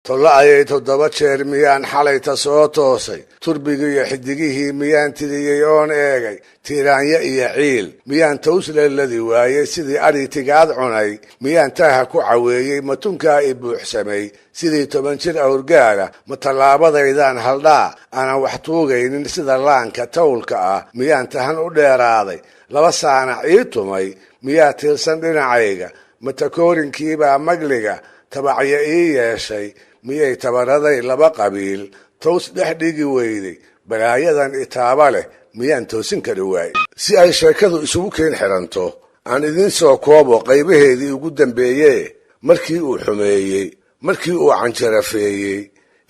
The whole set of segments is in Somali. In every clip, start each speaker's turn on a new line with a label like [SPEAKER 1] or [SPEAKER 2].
[SPEAKER 1] tolla ayay 7 jeer miyaan xalayta soo toosay turbigiiyo xidigihii miyaan tiriyey oon eegay tiiraanya iyo ciil miyaan tawsleeladi waayey sidii ari tigaad cunay miyaan taaha ku caweeyey matunkaa i buuxsamay sidii 10 jir awrgaala ma tallaabadaydaan haldhaa aanan wax tuugaynin sida laanka tawlka ah miyaan tahan u dheeraaday 2 saanac ii tumay miyaa tiirsan dhinacayga matakoorinkiibaa magliga tabacya ii yeeshay miyay tabaraday 2 qabiil toos dhex dhigi weyday balaayadan itaaba leh miyaan toosin kari waayey si ay sheekadu isugu keen xiranto aan idiin soo koobo qaybaheedii ugu dambeeyey markii uu xumeeyey markii uu canjarafeeyey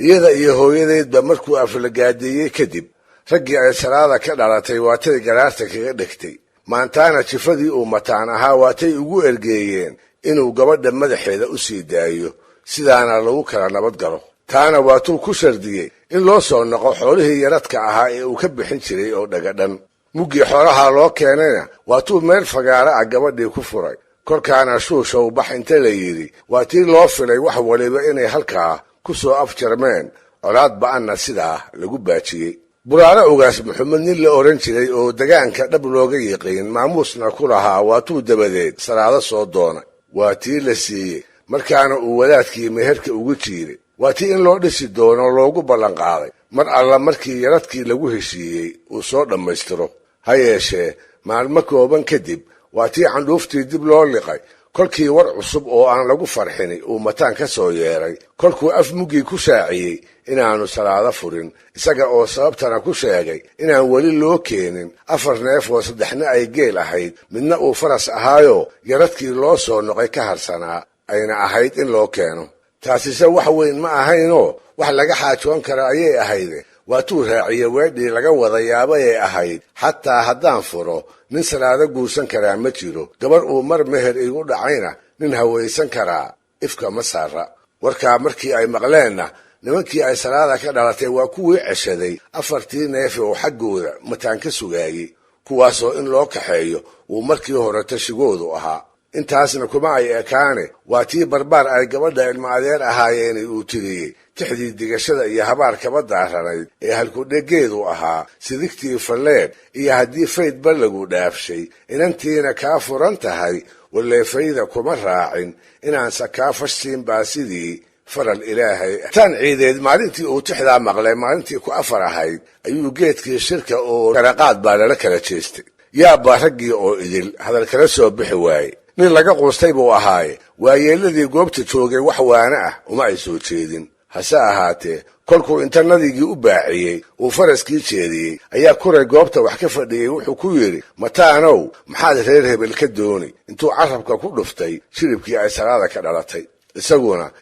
[SPEAKER 1] iyada iyo hooyadeedba markuu aflagaadeeyey kadib raggii ay salaada ka dhalatay waatay garaarta kaga dhigtay maantaana jifadii uu mataan ahaa waatay ugu ergeeyeen inuu gabadha madaxeeda u sii daayo sidaana lagu kala nabad galo taana waatuu ku shardiyey in loo soo noqo xoolihii yaradka ahaa ee uu ka bixin jiray oo dhagadhan muggii xoolaha loo keenayna waatuu meel fagaara ah gabadhii ku furay kolkaana shuushow bax inta la yidhi waa tii loo filay wax waliba inay halkaa ku soo afjarmeen colaad ba'anna sidaa lagu baajiyey buraale ugaas maxamed nin la oran jiray oo degaanka dhab looga yiqiin maamuusna ku lahaa waatuu dabadeed salaado soo doonay waa tii la siiyey markaana uu wadaadkii meherka ugu jiiray waa tii in loo dhisi doono loogu ballanqaaday mar alla markii yaradkii lagu heshiiyey uu soo dhammaystiro ha yeeshee maalmo kooban kadib waa tii candhuuftii dib loo liqay kolkii war cusub oo aan lagu farxini uu mataan ka soo yeeray kolkuu af muggii ku shaaciyey inaanu salaado furin isaga oo sababtana ku sheegay inaan weli loo keenin 4 neef oo 3na ay geel ahayd midna uu faras ahaayo yaradkii loo soo noqay ka harsanaa ayna ahayd in loo keeno taasise wax weyn ma ahaynoo wax laga xaajoon kara ayay ahayde waatuu raaciye weedhii laga wada yaabayay ahayd xataa haddaan furo nin salaado guursan karaa ma jiro gabar uu mar meher igu dhacayna nin hawaysan karaa ifka ma saara warkaa markii ay maqleenna nimankii ay salaada ka dhalatay waa kuwii ceshaday 4 neef oo xaggooda mataan ka sugaayey kuwaasoo in loo kaxeeyo uu markii hore tashigoodu ahaa intaasna kuma ay ekaane waa tii barbaar ay gabadha ilma adeer ahaayeen uu tiriyey tixdii digashada iyo habaarkaba daaranayd ee halkudhegeedu ahaa sidigtii falleed iyo haddii faydba lagu dhaafshay inantiina kaa furan tahay waleefayda kuma raacin inaanse kaa fashsiin baa sidii faral ilaahay tan ciideed maalintii uu tixdaa maqlay maalintii ku 4 ahayd ayuu geedkii shirka oo karaqaad baa lala kala jeestay yaabba raggii oo idil hadal kala soo bixi waaye nin laga quustay buu ahaaye waayeeladii goobta joogay wax waana ah uma ay soo jeedin hase ahaatee kolkuu intarnadigii u baaciyey uu faraskii jeediyey ayaa kuray goobta wax ka fadhiyey wuxuu ku yidhi mataanow maxaad reer hebel ka dooni intuu carabka ku dhuftay shiribkii ay salaada ka dhalatay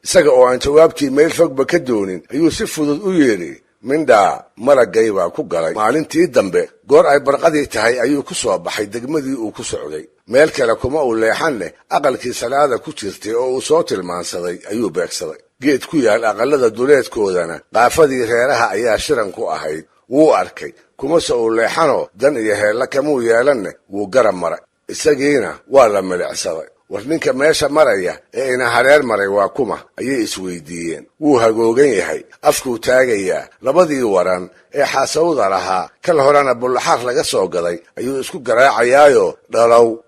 [SPEAKER 1] isaga oo aan jawaabtii meel fogba ka doonin ayuu si fudud u yidhi mindhaa malaggay baa ku galay maalintii dambe goor ay barqadii tahay ayuu ku soo baxay degmadii uu ku socday meel kale kuma uu leexanne aqalkii salaada ku jirtay oo uu soo tilmaansaday ayuu beegsaday geed ku yaal aqallada duleedkoodana qaafadii reeraha ayaa shiran ku ahayd wuu arkay kumase uu leexanoo dan iyo heella kamuu yeelanne wuu garab maray isagiina waa la milicsaday war ninka meesha maraya ee ina hareer maray waa kuma ayay isweydiiyeen wuu hagoogan yahay afkuu taagayaa 2dii waran ee xaasawda lahaa kal horena bullaxaar laga soo gaday ayuu isku garaacayaayo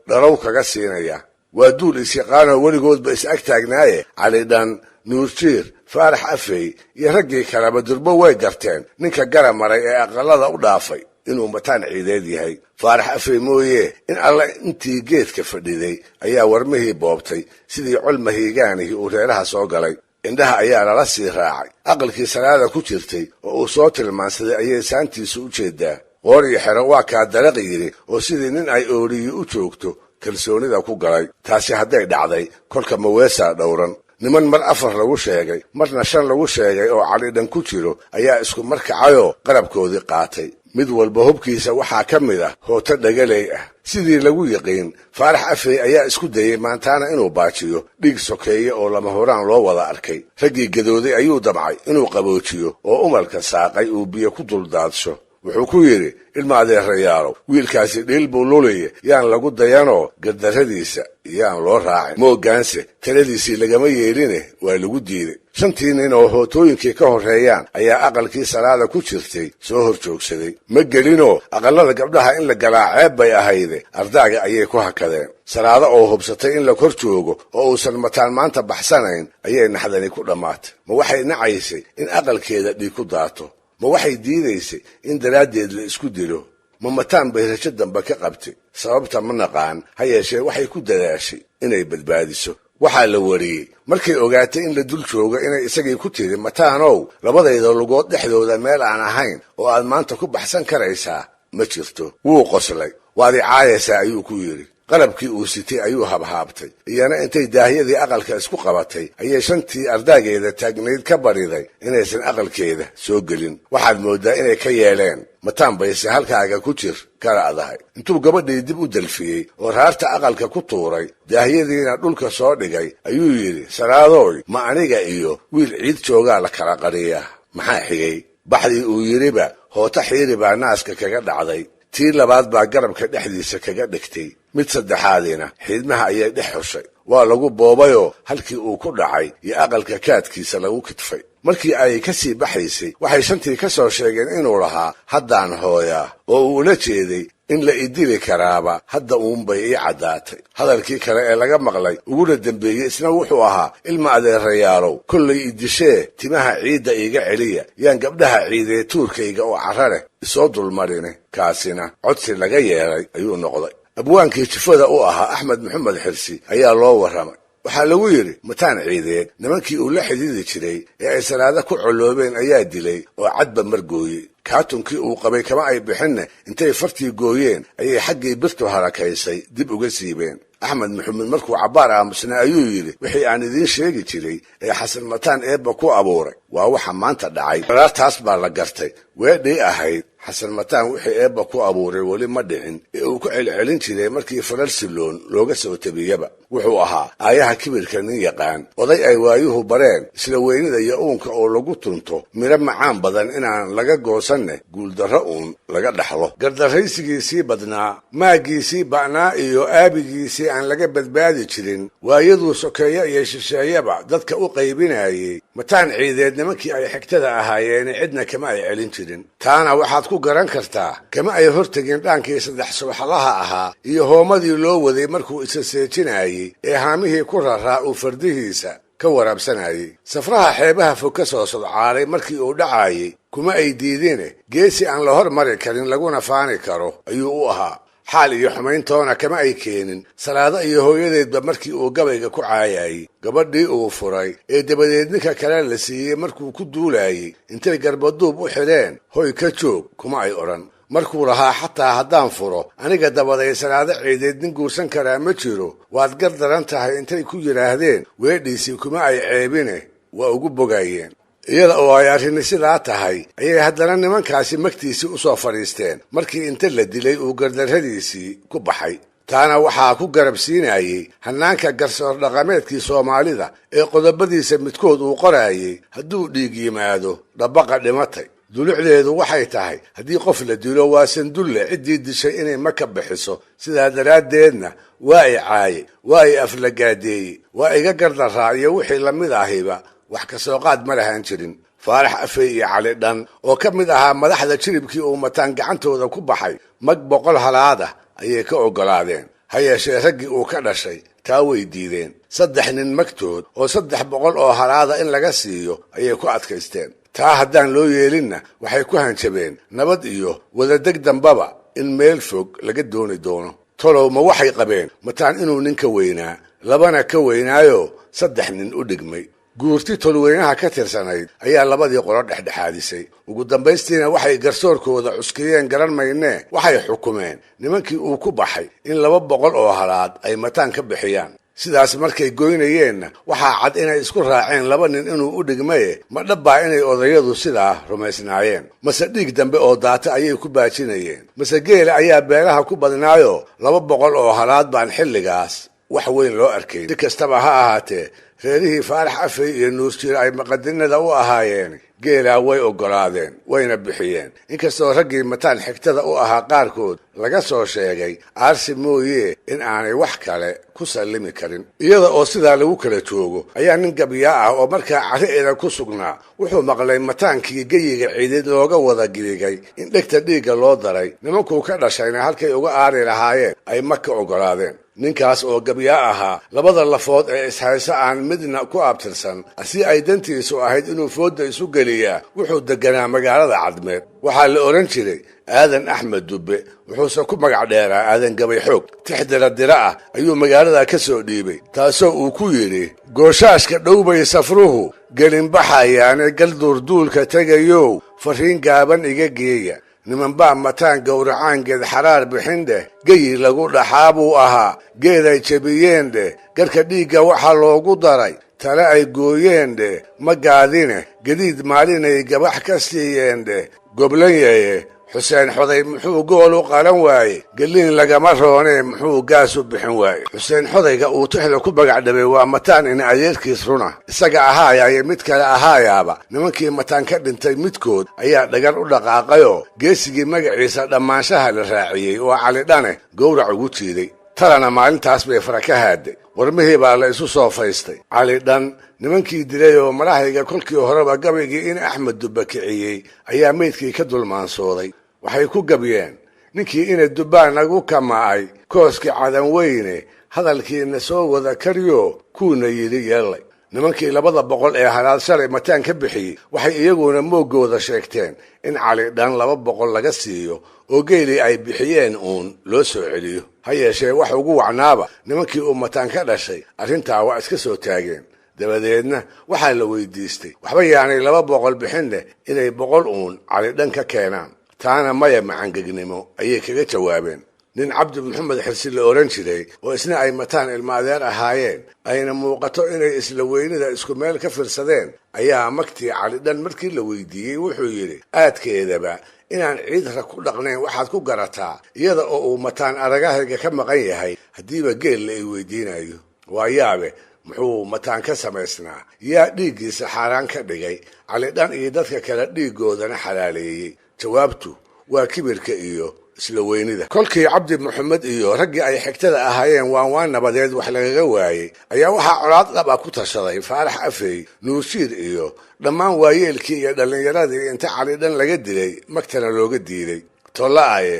[SPEAKER 1] dhalow kaga siinaya waa duul isyaqaanoo weligoodba is ag taagnaaye calidhan nuurjiir faarax afey iyo raggii kaleba durbo way garteen ninka garab maray ee aqallada u dhaafay inuu mataan ciideed yahay faarax afey mooye in alla intii geedka fadhiday ayaa warmihii boobtay sidii col mahiigaanihii uu reeraha soo galay indhaha ayaa lala sii raacay aqalkii salaada ku jirtay oo uu soo tilmaansaday ayay saantiisu u jeedaa qoor iyo xero waa kaa daraq yidhi oo sidii nin ay ooriyi u joogto kalsoonida ku galay taasi hadday dhacday kolka maweesaa dhowran niman mar 4 lagu sheegay marna 5 lagu sheegay oo calidhan ku jiro ayaa isku markacayoo qarabkoodii qaatay mid walba hubkiisa waxaa ka mid ah hooto dhagaley ah sidii lagu yiqiin faarax afey ayaa isku dayey maantaana inuu baajiyo dhiig sokeeye oo lama horaan loo wada arkay raggii gadooday ayuu damcay inuu qaboojiyo oo umalka saaqay uu biyo ku duldaadsho wuxuu ku yidhi ilma adeerayaalow wiilkaasi dhiil buu lulaye yaan lagu dayanoo gardarradiisa yaan loo raacin moogaanse taladiisii lagama yeeline waa lagu diiday shantii nin oo hootooyinkii ka horreeyaan ayaa aqalkii salaada ku jirtay soo hor joogsaday. ma gelinoo aqallada gabdhaha in la galaa ceeb bay ahayde ardaaga ayay ku hakadeen. salaado oo hubsatay in la kor joogo oo uusan mataan maanta baxsanayn ayay naxdani ku dhammaatay. ma waxay nacaysay in aqalkeeda dhiig ku daato? ma waxay diidaysay in daraaddeed la isku dilo? ma mataan bay rajo dambe ka qabtay? sababta ma naqaan, ha yeeshee waxay ku dadaashay inay badbaadiso. waxaa la wariyey markay ogaatay in la dul joogo inay isagii ku tiri, mataanow, labadayda lugood dhexdooda meel aan ahayn oo aad maanta ku baxsan karaysaa ma jirto. wuu qoslay. waad i caayaysaa ayuu ku yidhi. qalabkii uu sitay ayuu habhaabtay. iyana intay daahyadii aqalka isku qabatay ayay shantii ardaageeda taagnayd ka bariday inaysan aqalkeeda soo gelin. waxaad mooddaa inay ka yeeleen. mataan bayse halkaaga ku jir kala adahay. intuu gabadhii dib u dalfiyey oo raarta aqalka ku tuuray, daahyadiina dhulka soo dhigay, ayuu yidhi, salaadooy, ma aniga iyo wiil ciid joogaa la kala qariyaa? maxaa xigay? baxdii uu yidhiba hoota xiiri baa naaska kaga dhacday. tii labaad baa garabka dhexdiisa kaga dhigtay. mid saddexaadiina xiidmaha ayay dhex xushay. waa lagu boobayoo halkii uu ku dhacay iyo aqalka kaadkiisa lagu kidfay. markii ay ka sii baxaysay waxay shantii ka soo sheegeen inuu lahaa haddaan hooyaa, oo uu ula jeeday in la idili karaaba hadda uunbay ii caddaatay. hadalkii kale ee laga maqlay uguna dembeeyey isna wuxuu ahaa, ilma adeerayaalow, kollay idishee timaha ciidda iiga celiya, yaan gabdhaha ciidee tuurkayga oo carra leh isoo dulmarine. kaasina codsi laga yeelay ayuu noqday. abwaankii jifada u ahaa axmed maxamed xirsi ayaa loo warramay. waxaa lagu yidhi, mataan ciideed nimankii uu la xidhiidi jiray ee ay salaada ku colloobeen ayaa dilay oo cadba margooyey. kaatunkii uu qabay kama ay bixinne intay fartii gooyeen ayay xaggii birtu harakaysay dib uga siibeen. axmed maxamed markuu cabbaar aamusnaa ayuu yidhi, wixii aan idiin sheegi jiray ee xasan mataan eebba ku abuuray waa waxa maanta dhacay. taas baa la gartay. weedhii ahayd xasan mataan wixii eebba ku abuuray weli ma dhicin ee uu ku celcelin jiray markii falal silloon looga soo tabiyaba. wuxuu ahaa aayaha kibirka nin yaqaan, oday ay waayuhu bareen isla weynida iyo uunka oo lagu tunto midho macaan badan inaan laga goosanne guuldarro uun laga dhaxlo. gardarraysigiisii badnaa, maaggiisii ba'naa iyo aabigiisii aan laga badbaadi jirin, waayaduu sokeeyo iyo shisheeyaba dadka u qaybinayey. mataan ciideed nimankii ay xigtada ahaayeene cidna kama ay celin jirin. taana waxaad ku garan kartaa kama ay hortegin dhaankii saddex subaxlaha ahaa iyo hoomadii loo waday markuu isa seejinayey ee haamihii ku raraa uu fardihiisa ka waraabsanayey. safraha xeebaha fog ka soo sodcaalay markii uu dhacayey kuma ay diidine geesi aan la hormari karin laguna faani karo ayuu u ahaa. xaal iyo xumayntoona kama ay keenin salaado iyo hooyadeedba markii uu gabayga ku caayayey. gabadhii uu furay ee dabadeed ninka kale la siiyey markuu ku duulayey intay garbaduub u xidheen, hoy ka joog kuma ay odhan. markuu lahaa xataa haddaan furo aniga dabaday salaado ciideed nin guursan karaa ma jiro, waad gar daran tahay intay ku yidhaahdeen weedhiisii kuma ay ceebine waa ugu bogaayeen. iyada oo ay arrini sidaa tahay ayay haddana nimankaasi magtiisii u soo fadhiisteen markii inta la dilay uu gardarradiisii ku baxay. taana waxaa ku garab siinayey hannaanka garsoor dhaqameedkii soomaalida ee qodobadiisa midkood uu qoraayey hadduu dhiig yimaado dhabaqa dhimatay. dulucdeedu waxay tahay haddii qof la dilo waa sandulle ciddii dishay inay ma ka bixiso. sidaa daraaddeedna waa i caayey, waa i aflagaadeeyey, waa iga gardarraa iyo wixii la mid ahiba wax ka soo qaad ma lahaan jirin. faarax afey iyo cali dhan oo ka mid ahaa madaxda jiribkii uu mataan gacantooda ku baxay mag 100 halaadah ayay ka oggolaadeen. ha yeeshee raggii uu ka dhashay taa way diideen. 3 nin magtood oo 300 oo halaada in laga siiyo ayay ku adkaysteen. taa haddaan loo yeelinna waxay ku hanjabeen nabad iyo wadadeg dambaba in meel fog laga dooni doono. tolow ma waxay qabeen mataan inuu nin ka weynaa, labana ka weynaayo 3 nin u dhigmay. guurti tolweynaha ka tirsanayd ayaa labadii qolo dhexdhexaadisay. ugu dambaystiina waxay garsoorkooda cuskiyeen garan maynee waxay xukumeen nimankii uu ku baxay in 200 oo halaad ay mataan ka bixiyaan. sidaas markay goynayeenna waxaa cad inay isku raaceen 2 nin inuu u dhigmaye ma dhabbaa inay odayadu sidaa rumaysnaayeen. mase dhiig dambe oo daata ayay ku baajinayeen. mase geela ayaa beelaha ku badnaayo 200 oo halaad baan xilligaas wax weyn loo arkayn. si kastaba ha ahaatee reerihii faarax afay iyo nuurjiir ay maqadinada u ahaayeen geelaa way oggolaadeen wayna bixiyeen inkastoo raggii mataan xigtada u ahaa qaarkood laga soo sheegay aarsi mooye in aanay wax kale ku sallimi karin iyada oo sidaa lagu kala joogo ayaa nin gabyaa ah oo markaa carri'eeda ku sugnaa wuxuu maqlay mataankii geyiga ciidid looga wada gidigay in dhegta dhiigga loo daray nimankuu ka dhashayna halkay uga aari lahaayeen ay maka oggolaadeen ninkaas oo gabyaa ahaa labada lafood ee ishayso aan midna ku abtirsan si ay dantiisu ahayd inuu foodda isu geliyaa wuxuu deganaa magaalada cadmeed waxaa la odhan jiray aadan axmed dubbe wuxuuse ku magac dheeraa aadan gabay xoog tixdira dira ah ayuu magaalada ka soo dhiibay taasoo uu ku yidhi gooshaashka dhowbay safruhu gelinbaxayaane galduurduulka tegayow farriin gaaban iga geeya nimanbaa mataan gowracaan geed xaraar bixin dheh geyi lagu dhaxaa buu ahaa geed ay jebiyeen dheh garka dhiigga waxaa loogu daray tale ay gooyeen dheh ma gaadine gadiid maalinay gabax ka siiyeen dheh goblanyaye xuseen xoday muxuu gool u qalan waaye geliin lagama roonee muxuu gaas u bixin waaye xuseen xodayga uu tixda ku bagacdhabay waa mataan in adeerkiis runa isaga ahaayaye mid kale ahaayaaba nimankii mataan ka dhintay midkood ayaa dhagar u dhaqaaqayoo geesigii magaciisa dhammaanshaha la raaciyey oo calidhane gowrac ugu jiiday talana maalintaas bay fara ka haaday warmihii baa la isu soo faystay calidhan nimankii dilay oo madahayga kolkii horeba gabaygii in axmed dubba kiciyey ayaa meydkii ka dulmaansooday waxay ku gabyeen ninkii ina dubbaa nagu kama'ay kooskii cadan weyne hadalkiina soo wada karyo kuuna yidhi yeellay nimankii 200 ee halaad shalay mataan ka bixiyey waxay iyaguna mooggooda sheegteen in calidhan 200 laga siiyo oo geelii ay bixiyeen uun loo soo celiyo ha yeeshee wax ugu wacnaaba nimankii uu mataan ka dhashay arrintaa waa iska soo taageen dabadeedna waxaa la weydiistay waxba yaanay 200 bixinne inay 100 uun calidhan ka keenaan taana maya macangegnimo ayay kaga jawaabeen nin cabdi maxamed xirsi la odhan jiray oo isna ay mataan ilma adeer ahaayeen ayna muuqato inay isla weynida isku meel ka fiirsadeen ayaa magtii calidhan markii la weydiiyey wuxuu yidhi aadkeedaba inaan ciidra ku dhaqnayn waxaad ku garataa iyada oo uu mataan aragahayga ka maqan yahay haddiiba geel la ay weydiinayo waa yaabe muxuu mataan ka samaysnaa yaa dhiiggiisa xaaraan ka dhigay calidhan iyo dadka kale dhiiggoodana xalaaleeyey jawaabtu waa kibirka iyo isla weynida kolkii cabdi maxamed iyo raggii ay xigtada ahaayeen waan nabadeed wax lagaga waayey ayaa waxaa colaad dhab ah ku tashaday faarax afey nuurjiir iyo dhammaan waayeelkii iyo dhallinyaradii inta calidhan laga dilay magtana looga diiday tolla'aye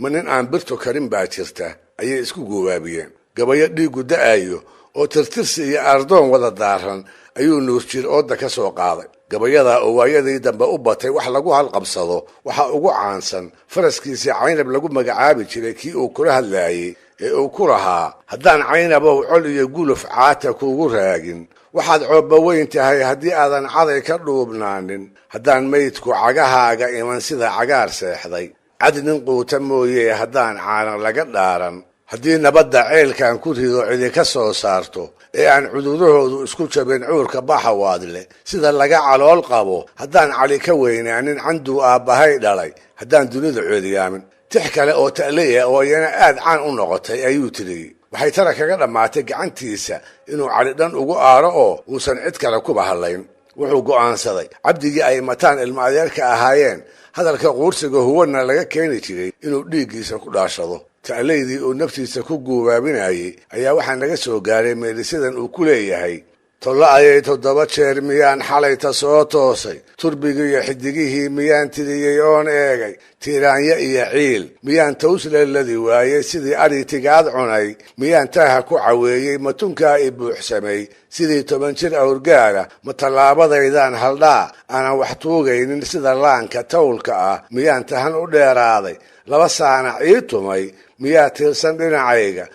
[SPEAKER 1] ma nin aan birto karin baa jirta ayay isku goobaabiyeen gabayo dhiiggu da'ayo oo tirtirsi iyo aardoon wada daaran ayuu nuurjiir ooda ka soo qaaday gabayada oo waayadii dambe u batay wax lagu halqabsado waxa ugu caansan faraskiisii caynab lagu magacaabi jiray kii uu kula hadlaayey ee uu ku lahaa haddaan caynabow col iyo guluf caata kuugu raagin waxaad coobba weyn tahay haddii aadan caday ka dhuubnaanin haddaan maydku cagahaaga iman sida cagaar seexday cad nin quuta mooye haddaan caanan laga dhaaran haddii nabadda ceelkan ku rido cidinka soo saarto ee aan cudurahoodu isku jabin cuurka baxawaadle sida laga calool qabo haddaan cali ka weynaanin canduu aabbahay dhalay haddaan dunida ceeliyaamin tix kale oo ta'leya oo iyana aad caan u noqotay ayuu tiriyey waxay tara kaga dhammaatay gacantiisa inuu calidhan ugu aaro oo uusan cid kale kuba hadlayn wuxuu go'aansaday cabdigii ay mataan ilma adeerka ahaayeen hadalka quursiga huwanna laga keeni jiray inuu dhiiggiisa ku dhaashado ta'leydii uu naftiisa ku guubaabinayay ayaa waxaa naga soo gaaray meelisidan uu ku leeyahay tolla ayay 7 jeer miyaan xalayta soo toosay turbigii iyo xidigihii miyaan tiriyey oon eegay tiiraanya iyo ciil miyaan tawsleeladi waayey sidii ari tigaad cunay miyaan taaha ku caweeyey matunkaa i buuxsamay sidii 10 jir awrgaara ma tallaabadaydaan haldhaa aanan wax tuugaynin sida laanka tawlka ah miyaan tahan u dheeraaday 2 saanac ii tumay miyaa tiirsan dhinacayga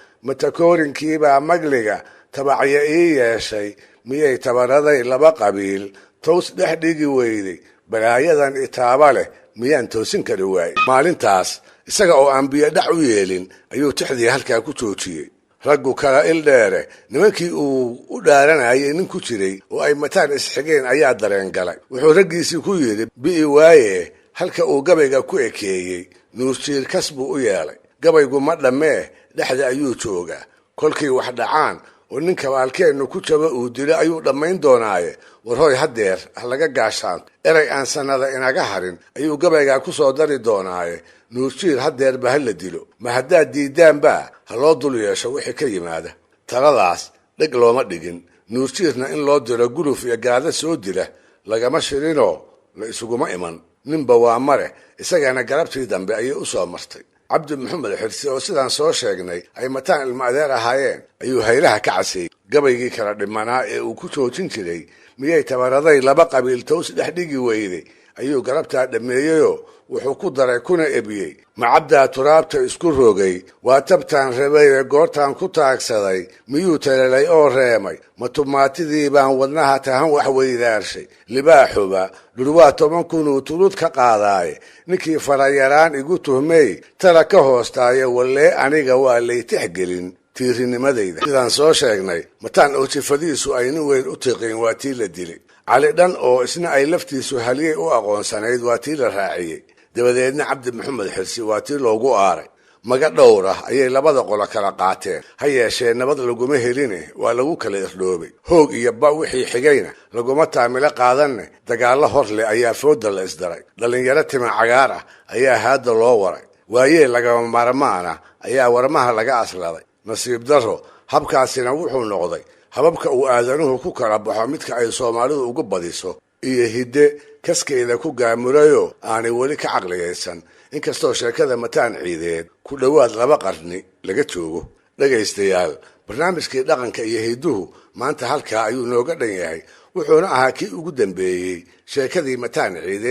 [SPEAKER 1] matakoorinkiibaa magliga tabacya ii yeeshay miyay tabaraday 2 qabiil toos dhex dhigi weyday balaayadan itaaba leh miyaan toosin kari waayey maalintaas isaga oo aan biyo dhac u yeelin ayuu tixdii halkaa ku joojiyey raggu kala ildheere nimankii uu u dhaaranayay nin ku jiray oo ay mataan isxigeen ayaa dareen galay wuxuu raggiisii ku yidhi bi'i waaye halka uu gabayga ku ekeeyey nuurjiir kas buu u yeelay gabaygu ma dhammee dhexda ayuu joogaa kolkii wax dhacaan oo ninka waalkeennu ku jaba uu dilo ayuu dhammayn doonaaye war hoy haddeer ha laga gaashaan erey aan sannada inaga harin ayuu gabaygaa ku soo dari doonaaye nuurjiir haddeerba ha la dilo ma haddaad diidaanba ha loo dul yeesho wixii ka yimaada taladaas dheg looma dhigin nuurjiirna in loo diro guluf iyo gaada soo dila lagama shirinoo la isuguma iman ninba waa mare isagana galabtii dambe ayay u soo martay cabdi maxamed xirsi oo sidaan soo sheegnay ay mataan ilmo adeer ahaayeen ayuu haylaha ka caseeyey gabaygii kala dhimanaa ee uu ku joojin jiray miyay tabaraday laba qabiil toos dhex dhigi weyday ayuu galabtaa dhammeeyeyoo wuxuu ku daray kuna ebiyey macabdaa turaabta isku rogay waa tabtaan rabay ee goortaan ku taagsaday miyuu talelay oo reemay ma tumaatidii baan wadnaha tahan wax weydaarshay libaaxuba dhurwaa 10 kun uu tulud ka qaadaaye ninkii farayaraan igu tuhmey tala ka hoostaaye wallee aniga waa laytixgelin tiirinimadayda sidaan soo sheegnay mataan oo jifadiisu ay nin weyn u tiqin waa tii la dilay cali dhan oo isna ay laftiisu haliyey u aqoonsanayd waa tii la raaciyey dabadeedna cabdi maxamed xirsi waa tii loogu aaray maga dhowr ah ayay labada qolo kala qaateen ha yeeshee nabad laguma heline waa lagu kala irdhoobay hoog iyo ba wixii xigayna laguma taamilo qaadanne dagaallo hor leh ayaa fooda la isdaray dhallinyaro tima cagaar ah ayaa haadda loo waray waayee lagama maarmaana ayaa warmaha laga asladay nasiib darro habkaasina wuxuu noqday hababka uu aadanuhu ku kala baxo midka ay soomaalidu ugu badiso iyo hidde kaskeeda ku gaamurayoo aanay weli ka caqligaysan inkastoo sheekada mataan ciideed ku dhowaad 2 qarni laga joogo dhegaystayaal barnaamijkii dhaqanka iyo hidduhu maanta halkaa ayuu nooga dhan yahay wuxuuna ahaa kii ugu dambeeyey sheekadii mataan ciideed